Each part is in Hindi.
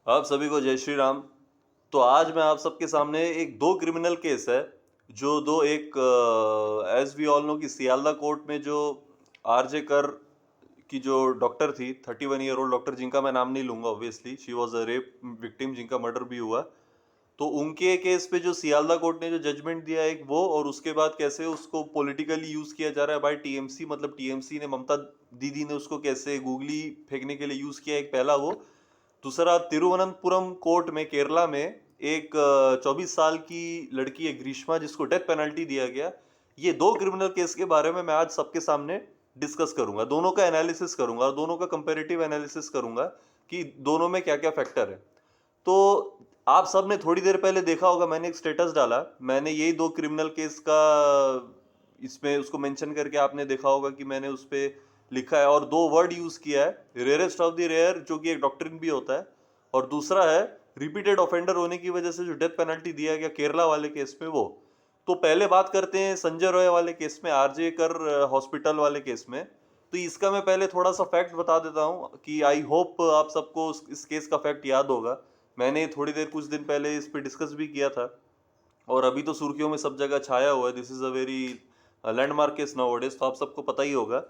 आप सभी को जय श्री राम। तो आज मैं आप सबके सामने एक दो क्रिमिनल केस है जो दो एक एज वी ऑल नो कि सियालदा कोर्ट में जो आरजे कर की जो डॉक्टर थी 31 ईयर ओल्ड डॉक्टर जिनका मैं नाम नहीं लूंगा obviously she was a rape victim जिनका मर्डर भी हुआ। तो उनके केस पे जो सियालदा कोर्ट ने जो जजमेंट दिया एक वो और उसके बाद कैसे उसको पॉलिटिकली यूज किया जा रहा है बाय टीएमसी मतलब टीएमसी ने ममता दीदी ने उसको कैसे गूगली फेंकने के लिए यूज किया एक पहला वो। दूसरा तिरुवनंतपुरम कोर्ट में केरला में एक 24 साल की लड़की है ग्रीष्मा जिसको डेथ पेनल्टी दिया गया। ये दो क्रिमिनल केस के बारे में मैं आज सबके सामने डिस्कस करूंगा, दोनों का एनालिसिस करूंगा और दोनों का कंपैरेटिव एनालिसिस करूंगा कि दोनों में क्या क्या फैक्टर है। तो आप सब ने थोड़ी देर पहले देखा होगा मैंने एक स्टेटस डाला, मैंने यही दो क्रिमिनल केस का इसमें उसको मेंशन करके आपने देखा होगा कि मैंने उस पे लिखा है और दो वर्ड यूज किया है, रेयरेस्ट ऑफ द रेयर जो कि एक डॉक्ट्रिन भी होता है और दूसरा है रिपीटेड ऑफेंडर होने की वजह से जो डेथ पेनल्टी दिया गया केरला वाले केस में वो। तो पहले बात करते हैं संजय रॉय वाले केस में, आरजे कर हॉस्पिटल वाले केस में। तो इसका मैं पहले थोड़ा सा फैक्ट बता देता हूँ कि आई होप आप सबको इस केस का फैक्ट याद होगा। मैंने थोड़ी देर कुछ दिन पहले इस पे डिस्कस भी किया था और अभी तो सुर्खियों में सब जगह छाया हुआ है। This is a very landmark case nowadays, तो आप सबको पता ही होगा।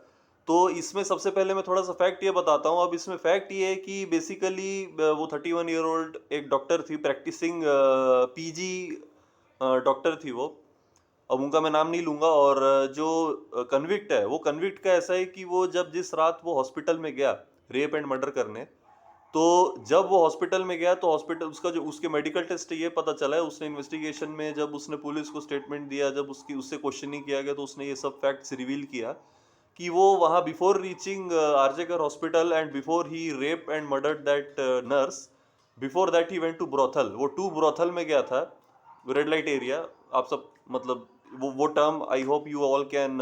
तो इसमें सबसे पहले मैं थोड़ा सा फैक्ट ये बताता हूँ। अब इसमें फैक्ट ये है कि बेसिकली वो 31 ईयर ओल्ड एक डॉक्टर थी, प्रैक्टिसिंग पीजी डॉक्टर थी वो। अब उनका मैं नाम नहीं लूंगा। और जो कन्विक्ट है वो कन्विक्ट का ऐसा है कि वो जब जिस रात वो हॉस्पिटल में गया रेप एंड मर्डर करने, तो जब वो हॉस्पिटल में गया तो हॉस्पिटल उसका जो उसके मेडिकल टेस्ट ये पता चला है, उसने इन्वेस्टिगेशन में जब उसने पुलिस को स्टेटमेंट दिया, जब उसकी उससे क्वेश्चनिंग किया गया तो उसने ये सब फैक्ट्स रिवील किया कि वो वहाँ before reaching R G Kar hospital and before he raped and murdered that nurse, before that he went to brothel, वो टू ब्रोथल में गया था, रेड लाइट एरिया। आप सब मतलब वो term I hope you all can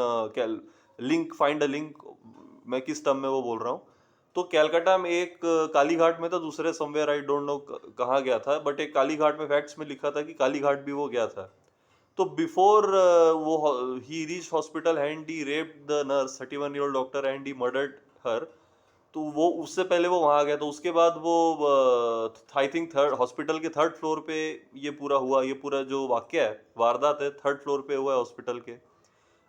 link find a link, मैं किस टर्म में वो बोल रहा हूँ। तो कैलकाटा में एक काली घाट में था, दूसरे समवेयर आई डोंट नो कहाँ गया था, बट एक काली घाट में फैक्ट्स में लिखा था कि काली घाट भी वो गया था। तो बिफोर वो he reach hospital and he raped the nurse 31 year old doctor and he murdered her. तो वो उससे पहले वो वहां गया, तो उसके बाद वो आई थिंक थर्ड हॉस्पिटल के थर्ड फ्लोर पे ये पूरा हुआ, ये पूरा जो वाक्य है वारदात है थर्ड फ्लोर पे हुआ है हॉस्पिटल के।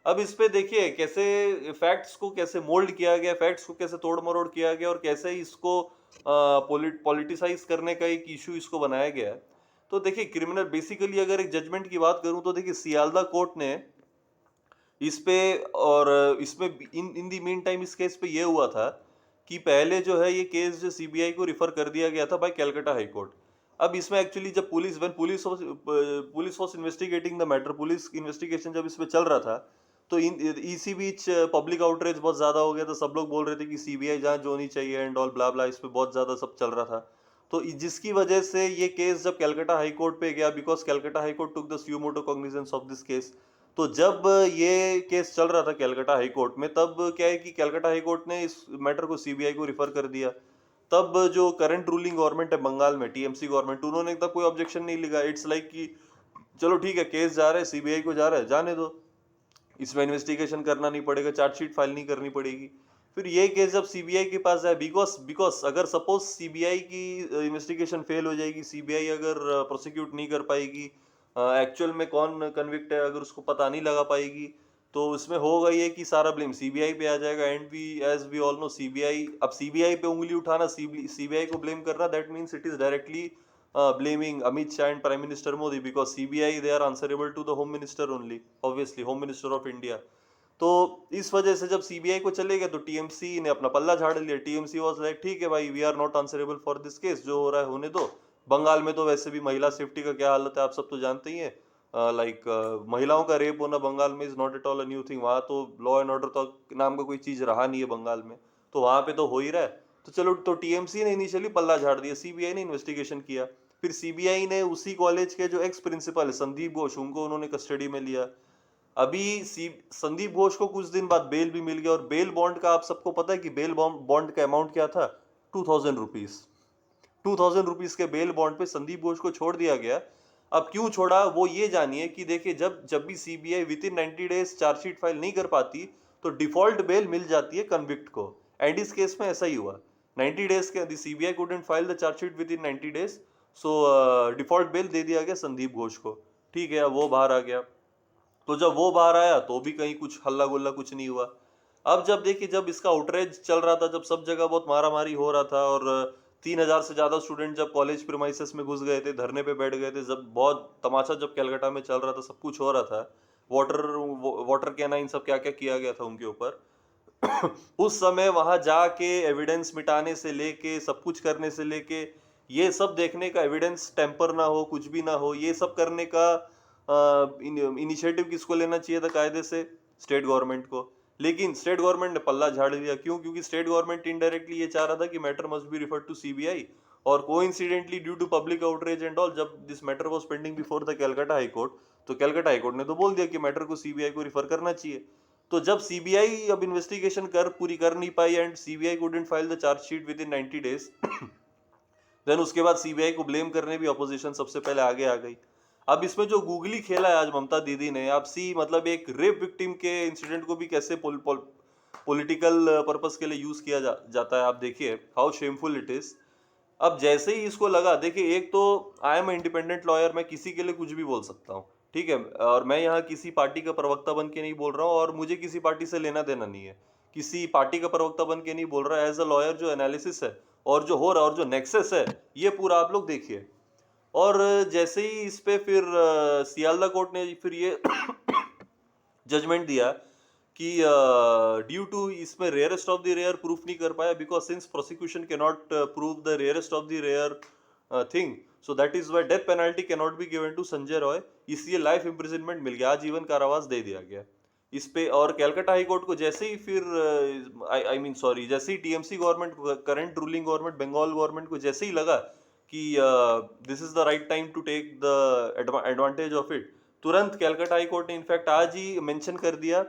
अब इस पे देखिए कैसे फैक्ट्स को कैसे मोल्ड किया गया, फैक्ट्स को कैसे तोड़ मरोड़ किया गया और कैसे इसको पॉलिटिसाइज करने का एक इशू इसको बनाया गया है। तो देखिए क्रिमिनल बेसिकली अगर एक जजमेंट की बात करूं तो देखिए सियालदा कोर्ट ने इस पे और इसमें इन इन दी मीन टाइम इस केस पे ये हुआ था कि पहले जो है ये केस जो सीबीआई को रिफर कर दिया गया था बाय कैलकाटा हाई कोर्ट। अब इसमें एक्चुअली जब police was investigating the matter, police investigation जब इस पे चल रहा था तो इन इसी बीच पब्लिक आउटरीच बहुत ज्यादा हो गया था, सब लोग बोल रहे थे कि सीबीआई जांच होनी चाहिए एंड ऑल ब्ला ब्ला, इस पे बहुत ज्यादा सब चल रहा था। तो जिसकी वजह से ये केस जब कैलकाटा हाई कोर्ट पे गया, because Calcutta high court took the suo motu cognizance of this case. तो जब ये केस चल रहा था कैलकाटा हाई कोर्ट में, तब क्या है कि कैलकाटा हाई कोर्ट ने इस मैटर को सीबीआई को रिफर कर दिया। तब जो करंट रूलिंग गवर्नमेंट है बंगाल में, टीएमसी गवर्नमेंट, उन्होंने तब कोई ऑब्जेक्शन नहीं लिखा। इट्स लाइक कि चलो ठीक है केस जा रहा है सीबीआई को जा रहा है, जाने दो, इसमें इन्वेस्टिगेशन करना नहीं पड़ेगा, चार्जशीट फाइल नहीं करनी पड़ेगी। फिर ये केस जब सीबीआई के पास जाए, बिकॉज बिकॉज अगर सपोज सीबीआई की इन्वेस्टिगेशन फेल हो जाएगी, सीबीआई अगर प्रोसिक्यूट नहीं कर पाएगी, एक्चुअल में कौन कन्विक्ट है अगर उसको पता नहीं लगा पाएगी, तो उसमें होगा ये कि सारा ब्लेम सीबीआई पे आ जाएगा। And we as we all know CBI, अब सीबीआई पे उंगली उठाना, सीबीआई को ब्लेम करना, that means it is directly blaming Amit Shah and Prime Minister Modi, because CBI they are answerable to the Home Minister only, obviously Home Minister of India। तो इस वजह से जब सीबीआई को चले गए तो टीएमसी ने अपना पल्ला झाड़ लिया। टीएमसी वाज लाइक ठीक है भाई, we are not answerable for this case, जो हो रहा है होने दो। बंगाल में तो वैसे भी महिला सेफ्टी का क्या हालत है आप सब तो जानते ही हैं। लाइक महिलाओं का रेप होना बंगाल में is not at all a new thing, वहाँ तो लॉ एंड ऑर्डर तो नाम का कोई चीज रहा नहीं है बंगाल में, तो वहाँ पे तो हो ही रहा है। तो चलो, तो टीएमसी ने इनिशियली पल्ला झाड़ दिया, सीबीआई ने इन्वेस्टिगेशन किया। फिर सीबीआई ने उसी कॉलेज के जो एक्स प्रिंसिपल है संदीप घोष, उनको उन्होंने कस्टडी में लिया। अभी संदीप घोष को कुछ दिन बाद बेल भी मिल गया, और बेल बॉन्ड का आप सबको पता है कि बेल बॉन्ड का अमाउंट क्या था, 2000 रुपीज। 2000 रुपीज के बेल बॉन्ड पे संदीप घोष को छोड़ दिया गया। अब क्यों छोड़ा वो ये जानिए कि देखिए जब जब भी CBI with in 90 days chargesheet file नहीं कर पाती तो डिफॉल्ट बेल मिल जाती है कन्विक्ट को, एंड इस केस में ऐसा ही हुआ। 90 डेज के the CBI couldn't file the chargesheet within 90 days, so default bail दे दिया गया संदीप घोष को। ठीक है, अब वो बाहर आ गया। तो जब वो बाहर आया तो भी कहीं कुछ हल्ला गुल्ला कुछ नहीं हुआ। अब जब देखिए, जब इसका आउटरेज चल रहा था, जब सब जगह बहुत मारामारी हो रहा था और 3,000 से ज्यादा स्टूडेंट जब कॉलेज प्रीमाइसेस में घुस गए थे, धरने पे बैठ गए थे, जब बहुत तमाशा जब कलकत्ता में चल रहा था, सब कुछ हो रहा था, वाटर वाटर कैनाइन सब क्या क्या किया गया था उनके ऊपर। उस समय वहां जाके एविडेंस मिटाने से लेके सब कुछ करने से लेके, ये सब देखने का, एविडेंस टेम्पर ना हो, कुछ भी ना हो, ये सब करने का इनिशिएटिव किसको लेना चाहिए था कायदे से? स्टेट गवर्नमेंट को। लेकिन स्टेट गवर्नमेंट ने पल्ला झाड़ दिया। क्यों? क्योंकि स्टेट गवर्नमेंट इनडायरेक्टली ये चाह रहा था कि matter must be referred to CBI, और coincidentally due to public outreach and all, जब this matter was pending before the Calcutta high court, तो कलकत्ता हाई कोर्ट ने तो बोल दिया कि मैटर को सीबीआई को रिफर करना चाहिए। तो जब सीबीआई अब इन्वेस्टिगेशन पूरी कर नहीं पाई and CBI couldn't file the chargesheet within 90 days, then उसके बाद सीबीआई को ब्लेम करने भी अपोजिशन सबसे पहले आगे आ गई। अब इसमें जो गूगली खेला है आज ममता दीदी ने, आप सी मतलब एक रेप विक्टिम के इंसिडेंट को भी कैसे पॉलिटिकल पर्पस के लिए यूज किया जाता है, आप देखिए हाउ शेमफुल इट इज। अब जैसे ही इसको लगा, देखिए एक तो आई एम इंडिपेंडेंट लॉयर, मैं किसी के लिए कुछ भी बोल सकता हूँ, ठीक है, और मैं यहाँ किसी पार्टी का प्रवक्ता बन के नहीं बोल रहा हूँ, और मुझे किसी पार्टी से लेना देना नहीं है, किसी पार्टी का प्रवक्ता बन के नहीं बोल रहा। एज अ लॉयर जो एनालिसिस है और जो हो रहा है और जो नेक्सस है, ये पूरा आप लोग देखिए। और जैसे ही इस पे फिर सियालदा कोर्ट ने फिर ये जजमेंट दिया कि ड्यू टू इसमें rarest of the rare proof नहीं कर पाया, because since prosecution can not prove the rarest of the rare thing, so that is why death penalty can not be given to Sanjay Roy, इसलिए लाइफ इम्प्रिजनमेंट मिल गया, आजीवन कारावास दे दिया गया इस पे। और कलकत्ता हाई कोर्ट को जैसे ही फिर आई मीन सॉरी, जैसे ही TMC government, current ruling government Bengal government को जैसे ही लगा कि this is the right time to take the advantage of it, तुरंत कलकत्ता हाई कोर्ट ने इनफैक्ट आज ही मेंशन कर दिया,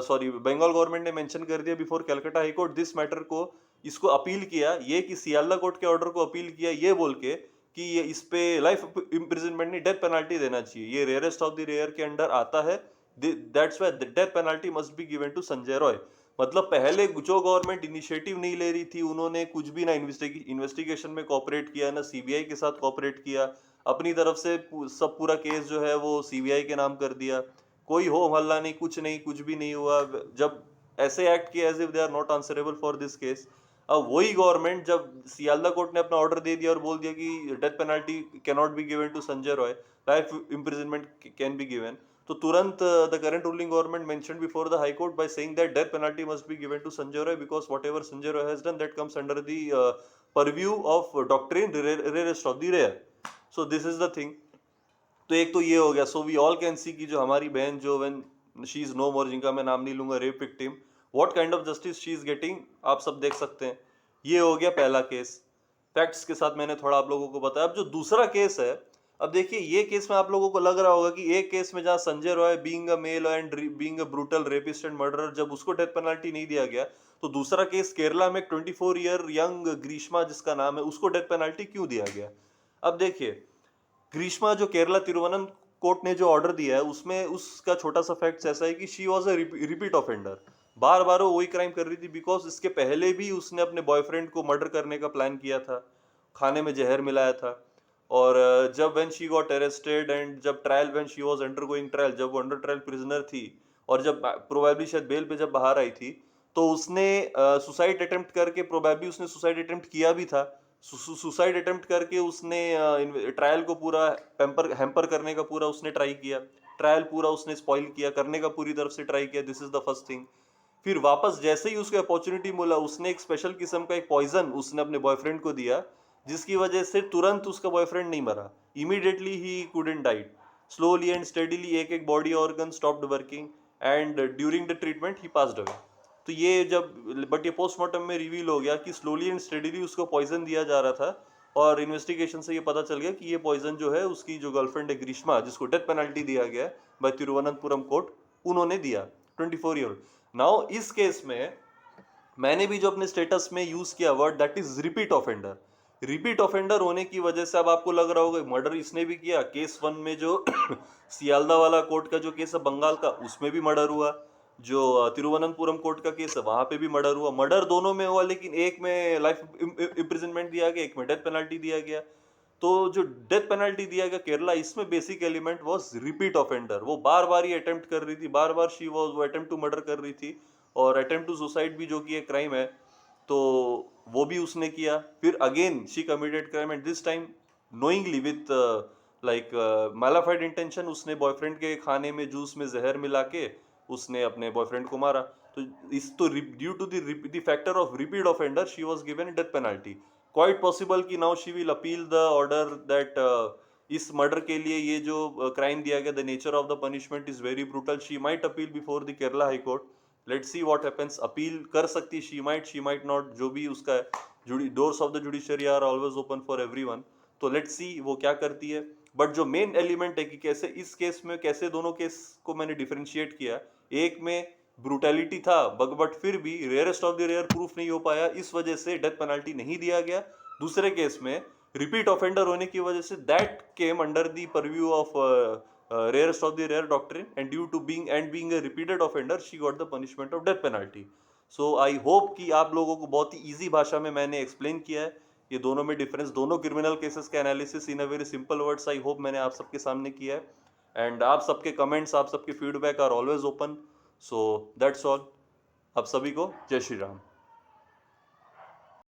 सॉरी बंगाल गवर्नमेंट ने मेंशन कर दिया before Calcutta high court this matter को, इसको अपील किया, ये कि सियालदा कोर्ट के ऑर्डर को अपील किया, ये बोल के कि ये इस पे लाइफ इम्प्रिजनमेंट नहीं, डेथ पेनल्टी देना चाहिए, ये रेयरेस्ट ऑफ द रेयर के अंडर आता है, that's why the death penalty must be given to Sanjay Roy. मतलब पहले जो गवर्नमेंट इनिशिएटिव नहीं ले रही थी, उन्होंने कुछ भी ना इन्वेस्टिगेशन में कोऑपरेट किया, ना सीबीआई के साथ कोऑपरेट किया, अपनी तरफ से सब पूरा केस जो है वो सीबीआई के नाम कर दिया, कोई हो हल्ला नहीं, कुछ नहीं, कुछ भी नहीं हुआ, जब ऐसे एक्ट किया as if they are not answerable for this case. अब वही गवर्नमेंट जब सियालदा कोर्ट ने अपना ऑर्डर दे दिया और बोल दिया कि death penalty can not be given to Sanjay Roy, life imprisonment can be given, तो तुरंत the current ruling government mentioned before the high court by saying that death penalty must be given to Sanjay Roy because whatever Sanjay Roy has done that comes under the purview of doctrine rarest of the rare. So this is the thing. तो एक तो ये हो गया। So we all can see कि जो हमारी बहन जो व्हेन शी इज नो मोर, जिनका मैं नाम नहीं लूंगा, rape victim, what kind of justice she is getting, आप सब देख सकते हैं। ये हो गया पहला केस, फैक्ट्स के साथ मैंने थोड़ा आप लोगों को बताया। अब जो दूसरा केस है, अब देखिए ये केस में आप लोगों को लग रहा होगा कि एक केस में जहां Sanjay Roy being a male and being a brutal rapist and murderer, जब उसको डेथ पेनल्टी नहीं दिया गया, तो दूसरा केस केरला में 24 ईयर यंग ग्रीष्मा जिसका नाम है, उसको डेथ पेनल्टी क्यों दिया गया? अब देखिए, ग्रीष्मा जो केरला तिरुवनंत कोर्ट ने जो ऑर्डर दिया है, उसमें उसका छोटा सा फैक्ट ऐसा है कि she was a repeat offender, बार बार वो वही क्राइम कर रही थी, बिकॉज इसके पहले भी उसने अपने बॉयफ्रेंड को मर्डर करने का प्लान किया था, खाने में जहर मिलाया था। और जब when she got arrested and जब trial, when she was undergoing trial, जब वो अंडर ट्रायल प्रिजनर थी, और जब प्रोबेबली शायद बेल पे जब बाहर आई थी, तो उसने सुसाइड अटेम्प्ट करके, प्रोबेबली उसने सुसाइड अटेम्प्ट किया भी था, सुसाइड अटेम्प्ट करके उसने ट्रायल को पूरा हैम्पर करने का पूरा उसने ट्राई किया, ट्रायल पूरा उसने स्पॉइल किया, करने का पूरी तरफ से ट्राई किया, this is the first thing. फिर वापस जैसे ही उसको अपॉर्चुनिटी मिला, उसने एक स्पेशल किस्म का एक पॉइजन उसने अपने बॉयफ्रेंड को दिया, जिसकी वजह से तुरंत उसका बॉयफ्रेंड नहीं मरा, immediately he couldn't died, slowly and steadily एक एक body organ stopped working and during the treatment he passed away. तो ये जब, बट ये पोस्टमार्टम में रिवील हो गया कि स्लोली एंड स्टेडीली उसको पॉइजन दिया जा रहा था, और इन्वेस्टिगेशन से ये पता चल गया कि ये पॉइजन जो है उसकी जो गर्लफ्रेंड है ग्रीष्मा, जिसको डेथ पेनल्टी दिया गया बाय तिरुवनंतपुरम कोर्ट, उन्होंने दिया, 24 ईयर। नाउ इस केस में मैंने भी जो अपने स्टेटस में यूज किया word, that is repeat offender. Repeat offender होने की वजह से अब आपको लग रहा होगा मर्डर इसने भी किया, केस 1 में जो सियालदा वाला कोर्ट का जो केस है बंगाल का, उसमें भी मर्डर हुआ, जो तिरुवनंतपुरम कोर्ट का केस है वहां पे भी मर्डर हुआ, मर्डर दोनों में हुआ, लेकिन एक में लाइफ इम्प्रिजनमेंट दिया गया, एक में डेथ पेनल्टी दिया गया। तो जो डेथ पेनल्टी दिया गया केरला, इसमें basic element was repeat offender. वो बार बार ही अटेम्प्ट कर रही थी, बार बार शी वाज वो अटेम्प्ट टू मर्डर कर रही थी, और अटेम्प्ट टू सुसाइड भी जो कि एक क्राइम है, तो वो भी उसने किया। फिर again she committed crime, and this time knowingly with like malafide intention, उसने बॉयफ्रेंड के खाने में जूस में जहर मिला के उसने अपने बॉयफ्रेंड को मारा। तो इस तो due to the factor of repeat offender she was given death penalty. Quite possible कि now she will appeal the order that इस मर्डर के लिए ये जो क्राइम दिया गया, the nature of the punishment is very brutal, she might appeal before the Kerala high court. Let's see what happens. Appeal कर सकती, शी माइट नॉट, जो भी उसका है। Doors of the judiciary are always open for everyone. तो लेट्स सी वो क्या करती है। बट जो मेन एलिमेंट है कि कैसे इस केस में, कैसे दोनों केस को मैंने डिफरेंशिएट किया, एक में ब्रूटैलिटी था, बट फिर भी rarest of the rare proof नहीं हो पाया, इस वजह से डेथ पेनल्टी नहीं दिया गया। दूसरे केस में रिपीट ऑफेंडर होने की वजह से that came under the purview of rarest of the rare doctrine, and due to being a repeated offender she got the punishment of death penalty. So I hope कि आप लोगों को बहुत ही ईजी भाषा में मैंने एक्सप्लेन किया है ये दोनों में डिफरेंस, दोनों क्रिमिनल केसेस का analysis in a very simple words. I hope मैंने आप सबके सामने किया है, एंड आप सबके कमेंट्स, आप सबके feedback are always open. So that's all. आप सभी को जय श्री राम।